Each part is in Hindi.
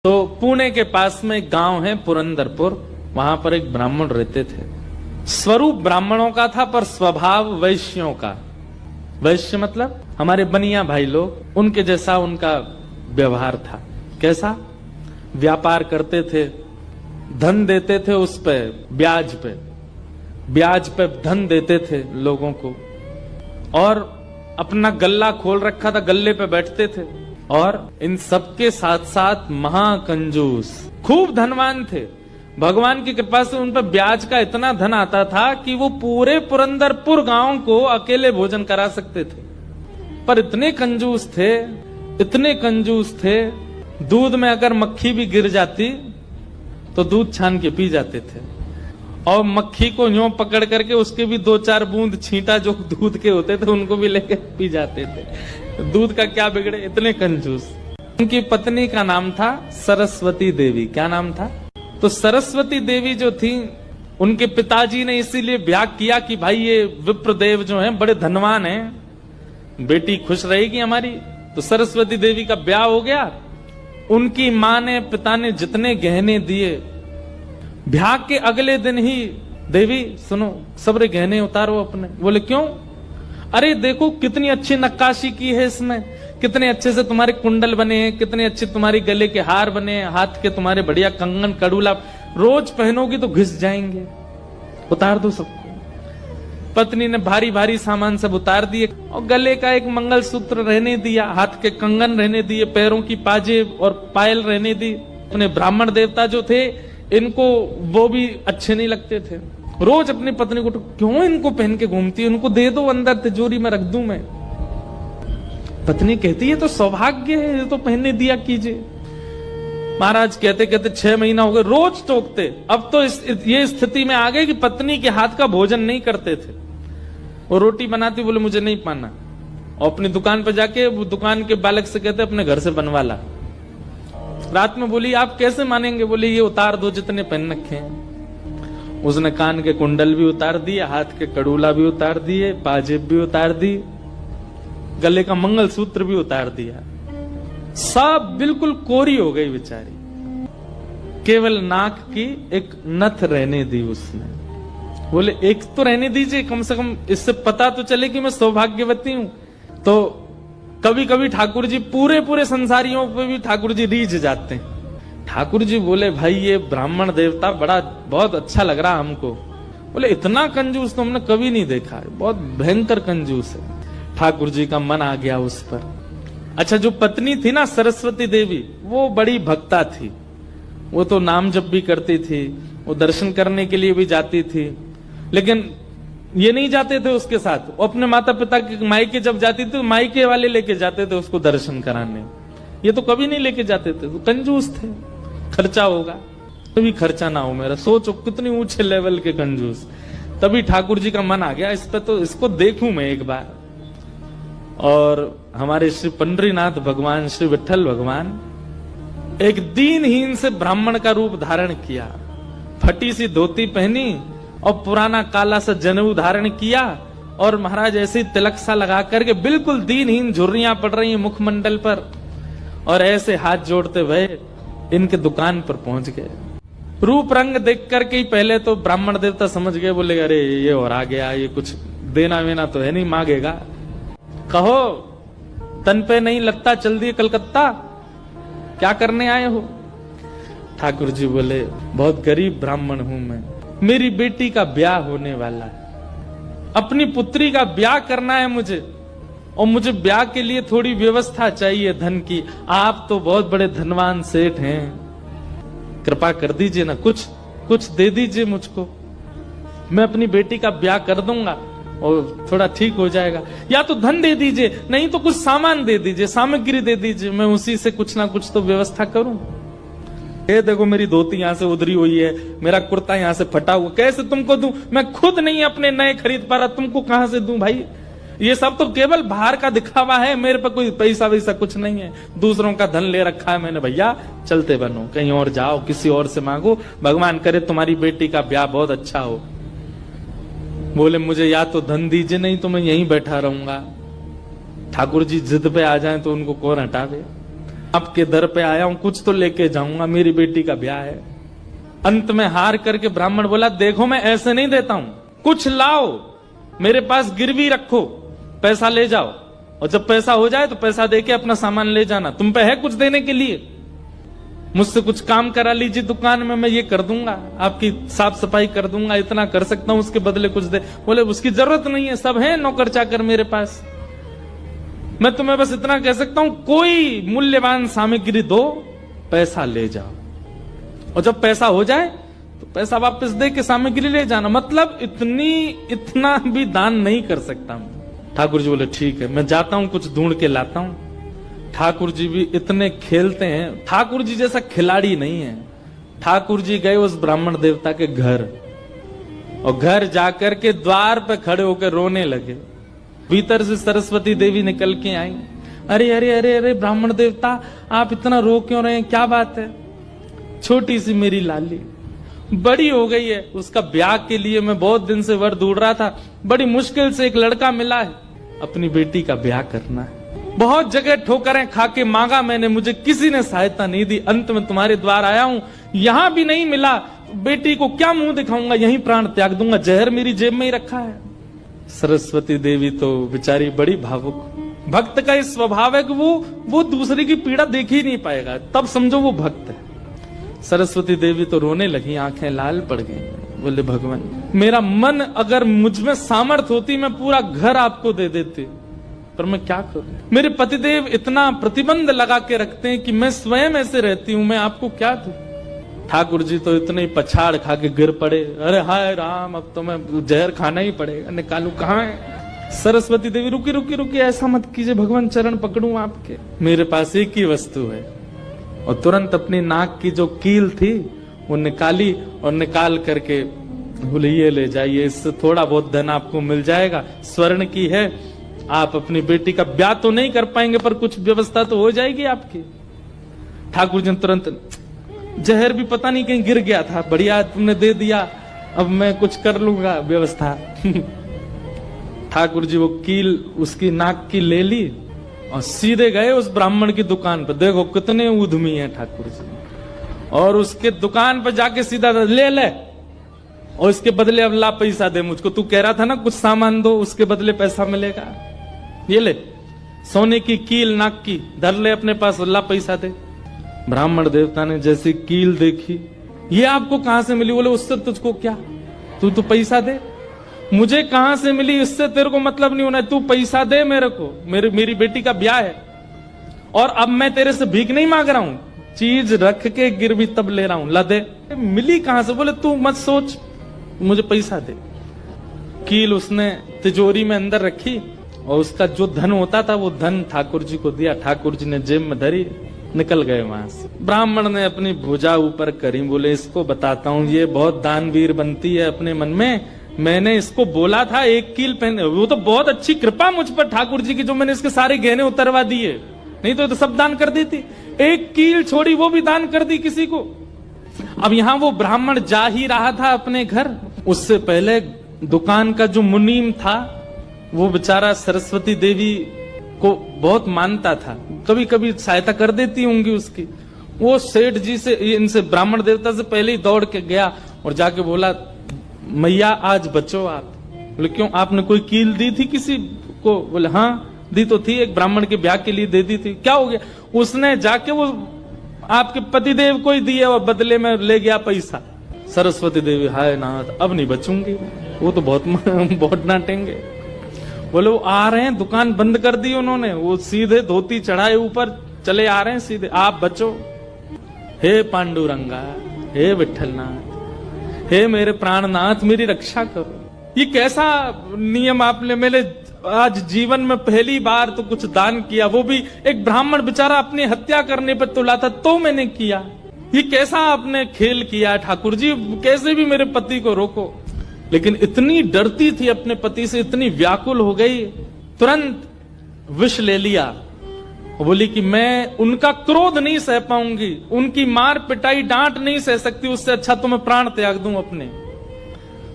तो पुणे के पास में एक गांव है पुरंदरपुर, वहां पर एक ब्राह्मण रहते थे। स्वरूप ब्राह्मणों का था पर स्वभाव वैश्यों का। वैश्य मतलब हमारे बनिया भाई लोग, उनके जैसा उनका व्यवहार था। कैसा? व्यापार करते थे, धन देते थे, उस पे ब्याज पे धन देते थे लोगों को, और अपना गल्ला खोल रखा था, गल्ले पे बैठते थे। और इन सबके साथ साथ महाकंजूस, खूब धनवान थे। भगवान की कृपा से उन पर ब्याज का इतना धन आता था कि वो पूरे पुरंदरपुर गांव को अकेले भोजन करा सकते थे। पर इतने कंजूस थे, दूध में अगर मक्खी भी गिर जाती तो दूध छान के पी जाते थे, और मक्खी को यूं पकड़ करके उसके भी 2-4 बूंद छींटा जो दूध के होते थे उनको भी लेके पी जाते थे। दूध का क्या बिगड़े, इतने कंजूस। उनकी पत्नी का नाम था सरस्वती देवी। क्या नाम था? तो सरस्वती देवी जो थी, उनके पिताजी ने इसीलिए ब्याह किया कि भाई ये विप्रदेव जो हैं बड़े धनवान हैं, बेटी खुश रहेगी हमारी। तो सरस्वती देवी का ब्याह हो गया। उनकी माँ ने, पिता ने जितने गहने दिए, ब्याह के अगले दिन ही, देवी सुनो, सबरे गहने उतारो अपने। बोले क्यों? अरे देखो कितनी अच्छी नक्काशी की है इसमें, कितने अच्छे से तुम्हारे कुंडल बने हैं, कितने अच्छे तुम्हारे गले के हार बने हैं, हाथ के तुम्हारे बढ़िया कंगन कड़ूला, रोज पहनोगी तो घिस जाएंगे, उतार दो सबको। पत्नी ने भारी भारी सामान सब उतार दिए, और गले का एक मंगलसूत्र रहने दिया, हाथ के कंगन रहने दिए, पैरों की पाजेब और पायल रहने दी। अपने ब्राह्मण देवता जो थे, इनको वो भी अच्छे नहीं लगते थे। रोज अपनी पत्नी को, क्यों इनको पहन के घूमती है, उनको दे दो, अंदर तिजोरी में रख दूं मैं। पत्नी कहती है तो सौभाग्य है, ये तो पहनने दिया कीजिए। महाराज कहते कहते 6 महीना हो गए, रोज टोकते। अब तो ये स्थिति में आ गए कि पत्नी के हाथ का भोजन नहीं करते थे। वो रोटी बनाती, बोले मुझे नहीं पाना, और अपनी दुकान पर जाके वो दुकान के बालक से कहते अपने घर से बनवा ला। रात में बोली आप कैसे मानेंगे? बोले ये उतार दो जितने पहन रखे हैं। उसने कान के कुंडल भी उतार दिए, हाथ के कड़ूला भी उतार दिए, पाजेब भी उतार दी, गले का मंगलसूत्र भी उतार दिया। सब बिल्कुल कोरी हो गई बेचारी, केवल नाक की एक नथ रहने दी उसने। बोले एक तो रहने दीजिए, कम से कम इससे पता तो चले कि मैं सौभाग्यवती हूं। तो कभी कभी ठाकुर जी पूरे संसारियों पे भी ठाकुर जी रीझ जाते हैं। ठाकुर जी बोले भाई ये ब्राह्मण देवता बहुत अच्छा लग रहा हमको। बोले इतना कंजूस तो हमने कभी नहीं देखा है, बहुत भयंकर कंजूस है। ठाकुर जी का मन आ गया उस पर। अच्छा, जो पत्नी थी ना सरस्वती देवी, वो बड़ी भक्ता थी। वो तो नाम जप भी करती थी, वो दर्शन करने के लिए भी जाती थी, लेकिन ये नहीं जाते थे उसके साथ। वो अपने माता पिता के मायके जब जाती थी तो मायके वाले लेके जाते थे उसको दर्शन कराने, ये तो कभी नहीं लेके जाते थे। तो कंजूस थे, खर्चा होगा तभी खर्चा ना हो मेरा। सोचो कितनी ऊंचे लेवल के कंजूस। तभी ठाकुर जी का मन आ गया इस पे, तो इसको देखूं मैं एक बार। और हमारे श्री पंडरीनाथ भगवान, श्री विठल भगवान, एक दीनहीन से ब्राह्मण का रूप धारण किया, फटी सी धोती पहनी और पुराना काला सा जनेऊ धारण किया, और महाराज ऐसे तिलक सा लगा करके बिल्कुल दीनहीन, झुर्रियां पड़ रही मुखमंडल पर, और ऐसे हाथ जोड़ते हुए इनके दुकान पर पहुंच गए। रूप रंग देख करके ही पहले तो ब्राह्मण देवता समझ गए, बोले अरे ये और आ गया, ये कुछ देना वेना तो है नहीं, मांगेगा। कहो तन पे नहीं लगता, चल दिए कलकत्ता, क्या करने आए हो? ठाकुर जी बोले बहुत गरीब ब्राह्मण हूं मैं, मेरी बेटी का ब्याह होने वाला है, अपनी पुत्री का ब्याह करना है मुझे, और मुझे ब्याह के लिए थोड़ी व्यवस्था चाहिए धन की। आप तो बहुत बड़े धनवान सेठ हैं, कृपा कर दीजिए ना, कुछ दे दीजिए मुझको, मैं अपनी बेटी का ब्याह कर दूंगा और थोड़ा ठीक हो जाएगा। या तो धन दे दीजिए, नहीं तो कुछ सामान दे दीजिए, सामग्री दे दीजिए, मैं उसी से कुछ ना कुछ तो व्यवस्था करूं। ये देखो मेरी धोती यहाँ से उधरी हुई है, मेरा कुर्ता यहाँ से फटा हुआ, कैसे तुमको दूं? मैं खुद नहीं अपने नए खरीद पा रहा, तुमको कहां से दूं भाई? ये सब तो केवल बाहर का दिखावा है, मेरे पे कोई पैसा वैसा कुछ नहीं है, दूसरों का धन ले रखा है मैंने। भैया चलते बनो, कहीं और जाओ, किसी और से मांगो, भगवान करे तुम्हारी बेटी का ब्याह बहुत अच्छा हो। बोले मुझे या तो धन दीजिए, नहीं तो मैं यहीं बैठा रहूंगा। ठाकुर जी जिद पे आ जाए तो उनको कौन हटावे। आपके दर पे आया हूं, कुछ तो लेके जाऊंगा, मेरी बेटी का ब्याह है। अंत में हार करके ब्राह्मण बोला, देखो मैं ऐसे नहीं देता हूं, कुछ लाओ, मेरे पास गिरवी रखो, पैसा ले जाओ, और जब पैसा हो जाए तो पैसा देके अपना सामान ले जाना, तुम पे है कुछ देने के लिए, मुझसे कुछ काम करा लीजिए दुकान में, मैं ये कर दूंगा, आपकी साफ सफाई कर दूंगा, इतना कर सकता हूं, उसके बदले कुछ दे। बोले उसकी जरूरत नहीं है, सब है नौकर चाकर मेरे पास, मैं तुम्हें बस इतना कह सकता हूं, कोई मूल्यवान सामग्री दो, पैसा ले जाओ, और जब पैसा हो जाए तो पैसा वापस दे के सामग्री ले जाना। मतलब इतना भी दान नहीं कर सकता मैं। ठाकुर जी बोले ठीक है, मैं जाता हूं, कुछ ढूंढ के लाता हूं। ठाकुर जी भी इतने खेलते हैं, ठाकुर जी जैसा खिलाड़ी नहीं है। ठाकुर जी गए उस ब्राह्मण देवता के घर, और घर जाकर के द्वार पे खड़े होकर रोने लगे। भीतर से सरस्वती देवी निकल के आई, अरे अरे अरे अरे ब्राह्मण देवता, आप इतना रो क्यों रहे हैं, क्या बात है? छोटी सी मेरी लाली बड़ी हो गई है, उसका ब्याह के लिए मैं बहुत दिन से वर ढूंढ रहा था, बड़ी मुश्किल से एक लड़का मिला है, अपनी बेटी का ब्याह करना है। बहुत जगह ठोकरें खा के मांगा मैंने, मुझे किसी ने सहायता नहीं दी, अंत में तुम्हारे द्वार आया हूं, यहां भी नहीं मिला, बेटी को क्या मुंह दिखाऊंगा, यहीं प्राण त्याग दूंगा, जहर मेरी जेब में ही रखा है। सरस्वती देवी तो बेचारी बड़ी भावुक, भक्त का इस स्वभाव है कि वो दूसरे की पीड़ा देख ही नहीं पाएगा, तब समझो वो भक्त है। सरस्वती देवी तो रोने लगी, आंखें लाल पड़ गई। बोले भगवान, मेरा मन अगर मुझ में सामर्थ्य होती, मैं पूरा घर आपको दे देती, पर मैं क्या करूं? मेरे पतिदेव इतना प्रतिबंध लगा के रखते हैं कि मैं स्वयं ऐसे रहती हूं, मैं आपको क्या दूं? ठाकुर जी तो इतने ही पछाड़ खा के गिर पड़े, अरे हाय राम, अब तो मैं जहर खाना ही पड़ेगा, निकालू कहां है? सरस्वती देवी रुकी रुकी रुकी, ऐसा मत कीजिए भगवान, चरण पकड़ूं आपके, मेरे पास एक ही वस्तु है। और तुरंत अपनी नाक की जो कील थी वो निकाली, और निकाल करके बोले ये ले जाइए, इससे थोड़ा बहुत धन आपको मिल जाएगा, स्वर्ण की है, आप अपनी बेटी का ब्याह तो नहीं कर पाएंगे पर कुछ व्यवस्था तो हो जाएगी आपकी। ठाकुर जी तुरंत, जहर भी पता नहीं कहीं गिर गया था, बढ़िया तुमने दे दिया, अब मैं कुछ कर लूंगा व्यवस्था। ठाकुर जी वो कील उसकी नाक की ले ली और सीधे गए उस ब्राह्मण की दुकान पर। देखो कितने उद्यमी हैं ठाकुर जी, और उसके दुकान पर जाके सीधा ले ले, और इसके बदले अब ला पैसा दे मुझको, तू कह रहा था ना कुछ सामान दो, उसके बदले पैसा मिलेगा, ये ले सोने की कील नाक की, धर ले अपने पास, ला पैसा दे। ब्राह्मण देवता ने जैसी कील देखी, ये आपको कहां से मिली? बोले उससे तुझको क्या, तू तो पैसा दे। मुझे कहां से मिली इससे तेरे को मतलब नहीं होना है, तू पैसा दे मेरे को, मेरी बेटी का ब्याह है, और अब मैं तेरे से भीख नहीं मांग रहा हूं, चीज रख के गिरवी तब ले रहा हूं, ला दे। मिली कहां से? बोले तू मत सोच, मुझे पैसा दे। कील उसने तिजोरी में अंदर रखी, और उसका जो धन होता था वो धन ठाकुर जी को दिया, ठाकुर जी ने जेब में धरी, निकल गए वहां से। ब्राह्मण ने अपनी भुजा ऊपर करी, बोले इसको बताता हूं, ये बहुत दानवीर बनती है अपने मन में, मैंने इसको बोला था एक कील पहने, वो तो बहुत अच्छी कृपा मुझ पर ठाकुर जी की, जो मैंने इसके सारे गहने उतरवा दिए, नहीं तो सब दान कर देती, एक कील छोड़ी वो भी दान कर दी किसी को। अब यहां वो ब्राह्मण जा ही रहा था अपने घर, उससे पहले दुकान का जो मुनीम था वो बेचारा सरस्वती देवी को बहुत मानता था, कभी कभी सहायता कर देती होंगी उसकी। वो सेठ जी से, इनसे ब्राह्मण देवता से पहले ही दौड़ के गया और जाके बोला, मैया आज बचो आप। बोले क्यों, आपने कोई कील दी थी किसी को? बोले हाँ दी तो थी, एक ब्राह्मण के ब्याह के लिए दे दी थी। क्या हो गया? उसने जाके वो आपके पतिदेव को ही दिया और बदले में ले गया पैसा। सरस्वती देवी, हाय नाथ अब नहीं बचूंगी, वो तो बहुत डांटेंगे। बोले वो आ रहे हैं, दुकान बंद कर दी उन्होंने, वो सीधे धोती चढ़ाए ऊपर चले आ रहे हैं सीधे, आप बचो। हे पांडुरंगा, हे विठलनाथ, हे मेरे प्राणनाथ, मेरी रक्षा करो। ये कैसा नियम आपने, मेरे आज जीवन में पहली बार तो कुछ दान किया, वो भी एक ब्राह्मण बेचारा अपनी हत्या करने पर तुला था तो मैंने किया। ये कैसा आपने खेल किया ठाकुर जी, कैसे भी मेरे पति को रोको। लेकिन इतनी डरती थी अपने पति से, इतनी व्याकुल हो गई, तुरंत विष ले लिया। बोली कि मैं उनका क्रोध नहीं सह पाऊंगी, उनकी मार पिटाई डांट नहीं सह सकती, उससे अच्छा तो मैं प्राण त्याग दूं अपने।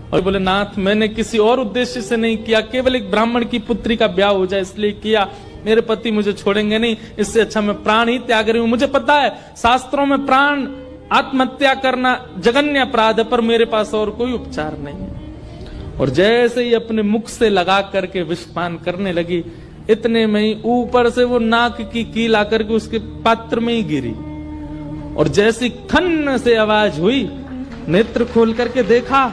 और बोले नाथ मैंने किसी और उद्देश्य से नहीं किया, केवल एक ब्राह्मण की पुत्री का ब्याह हो जाए इसलिए किया, मेरे पति मुझे छोड़ेंगे नहीं, इससे अच्छा मैं प्राण ही त्याग रही हूं। मुझे पता है शास्त्रों में प्राण आत्महत्या करना जघन्य अपराध है, पर मेरे पास और कोई उपचार नहीं है। और जैसे ही अपने मुख से लगा करके विषपान करने लगी, इतने में ही ऊपर से वो नाक की कील आकर के उसके पात्र में ही गिरी। और जैसी खन्न से आवाज हुई, नेत्र खोल करके देखा,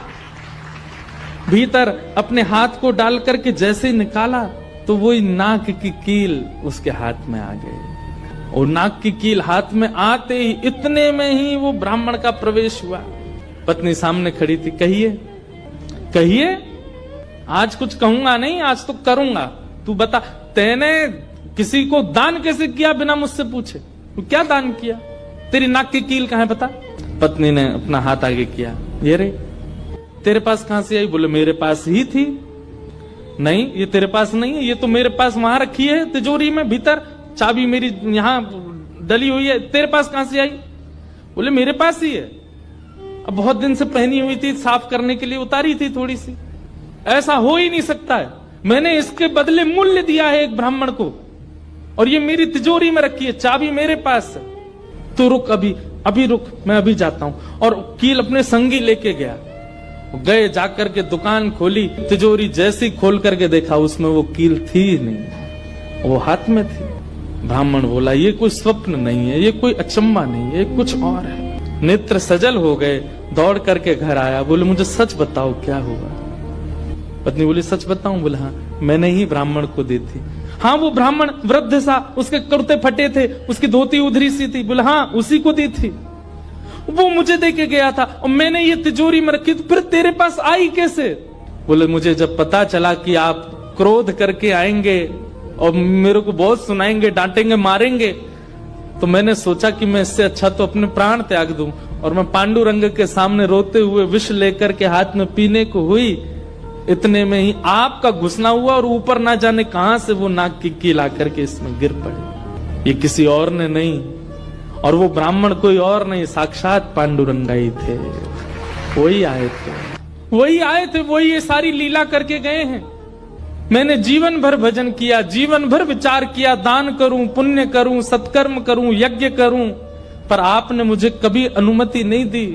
भीतर अपने हाथ को डाल करके जैसे ही निकाला तो वही नाक की कील उसके हाथ में आ गई। और नाक की कील हाथ में आते ही इतने में ही वो ब्राह्मण का प्रवेश हुआ। पत्नी सामने खड़ी थी। कहिए कहिए, आज कुछ कहूंगा नहीं, आज तो करूंगा। तू बता, तैने किसी को दान कैसे किया बिना मुझसे पूछे? तू क्या दान किया? तेरी नाक की कील कहाँ है बता? पत्नी ने अपना हाथ आगे किया, ये रे, तेरे पास कहां से आई? बोले मेरे पास ही थी। नहीं, ये तेरे पास नहीं है, ये तो मेरे पास वहां रखी है तिजोरी में भीतर, चाबी मेरी यहां डली हुई है। तेरे पास कहां से आई? बोले मेरे पास ही है, अब बहुत दिन से पहनी हुई थी, साफ करने के लिए उतारी थी थोड़ी सी। ऐसा हो ही नहीं सकता है, मैंने इसके बदले मूल्य दिया है एक ब्राह्मण को, और ये मेरी तिजोरी में रखी है, चाबी मेरे पास है। तो रुक, अभी रुक, मैं अभी जाता हूं। और कील अपने संगी लेके गया। गए, जाकर के दुकान खोली, तिजोरी जैसी खोल करके देखा, उसमें वो कील थी नहीं, वो हाथ में थी। ब्राह्मण बोला ये कोई स्वप्न नहीं है, ये कोई अचंबा नहीं है, ये कुछ और है। नेत्र सजल हो गए, दौड़ करके घर आया। बोले मुझे सच बताओ क्या हुआ? पत्नी बोली सच बताऊं? बोले हाँ, मैंने ही ब्राह्मण को दी थी। हाँ, वो ब्राह्मण वृद्ध सा, उसके कुर्ते फटे थे, उसकी धोती उधरी सी थी। बोले हाँ, उसी को दी थी, वो मुझे दे के गया था और मैंने ये तिजोरी में रखी। तो फिर तेरे पास आई कैसे? बोले मुझे जब पता चला कि आप क्रोध करके आएंगे और मेरे को बहुत सुनाएंगे, डांटेंगे, मारेंगे, तो मैंने सोचा कि मैं इससे अच्छा तो अपने प्राण त्याग दूं। और मैं पांडुरंग के सामने रोते हुए विष लेकर के हाथ में पीने को हुई। इतने में ही आपका घुसना हुआ और ऊपर ना जाने कहां से वो नाक की कील आकर के इसमें गिर पड़ी। ये किसी और ने नहीं, और वो ब्राह्मण कोई और नहीं, साक्षात पांडुरंग ही थे। वही आए थे, वही ये सारी लीला करके गए हैं। मैंने जीवन भर भजन किया, जीवन भर विचार किया, दान करूं, पुण्य करूं, सत्कर्म करूं, यज्ञ करूं, पर आपने मुझे कभी अनुमति नहीं दी।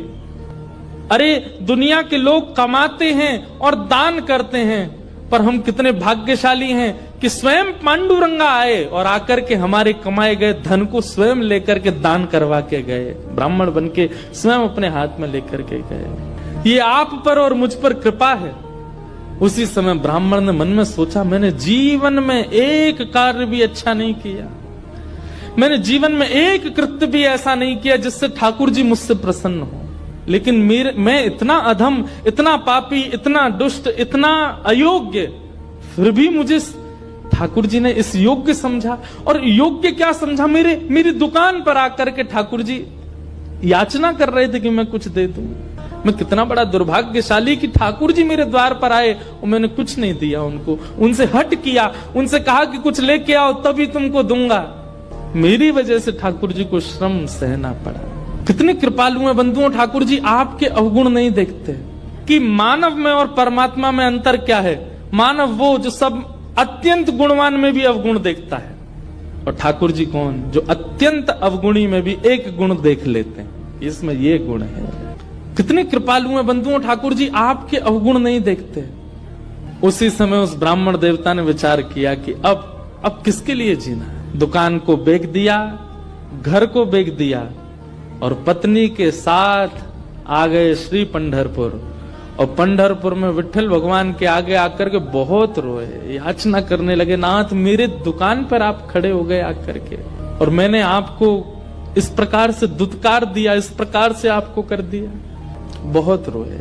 अरे दुनिया के लोग कमाते हैं और दान करते हैं, पर हम कितने भाग्यशाली हैं कि स्वयं पांडुरंगा आए और आकर के हमारे कमाए गए धन को स्वयं लेकर के दान करवा के गए। ब्राह्मण बन के स्वयं अपने हाथ में लेकर के गए। ये आप पर और मुझ पर कृपा है। उसी समय ब्राह्मण ने मन में सोचा, मैंने जीवन में एक कार्य भी अच्छा नहीं किया, मैंने जीवन में एक कृत्य भी ऐसा नहीं किया जिससे ठाकुर जी मुझसे प्रसन्न हो। लेकिन मैं इतना अधम, इतना पापी, इतना दुष्ट, इतना अयोग्य, फिर भी मुझे ठाकुर जी ने इस योग्य समझा। और योग्य क्या समझा? मेरी दुकान पर आकर के ठाकुर जी याचना कर रहे थे कि मैं कुछ दे दूं। मैं कितना बड़ा दुर्भाग्यशाली कि ठाकुर जी मेरे द्वार पर आए और मैंने कुछ नहीं दिया उनको, उनसे हट किया, उनसे कहा कि कुछ लेके आओ तभी तुमको दूंगा। मेरी वजह से ठाकुर जी को श्रम सहना पड़ा। कितने कृपालु हैं बंधुओं ठाकुर जी, आपके अवगुण नहीं देखते कि मानव में और परमात्मा में अंतर क्या है। मानव वो जो सब अत्यंत गुणवान में भी अवगुण देखता है, और ठाकुर जी कौन? जो अत्यंत अवगुणी में भी एक गुण देख लेते हैं, इसमें ये गुण है। कितने कृपालु हैं बंधुओं ठाकुर जी, आपके अवगुण नहीं देखते। उसी समय उस ब्राह्मण देवता ने विचार किया कि अब किसके लिए जीना है। दुकान को बेच दिया, घर को बेच दिया, और पत्नी के साथ आ गए श्री पंढरपुर। और पंढरपुर में विठल भगवान के आगे आकर के बहुत रोए, याचना करने लगे, नाथ मेरे दुकान पर आप खड़े हो गए आकर के, और मैंने आपको इस प्रकार से दुत्कार दिया, इस प्रकार से आपको कर दिया। बहुत रोए।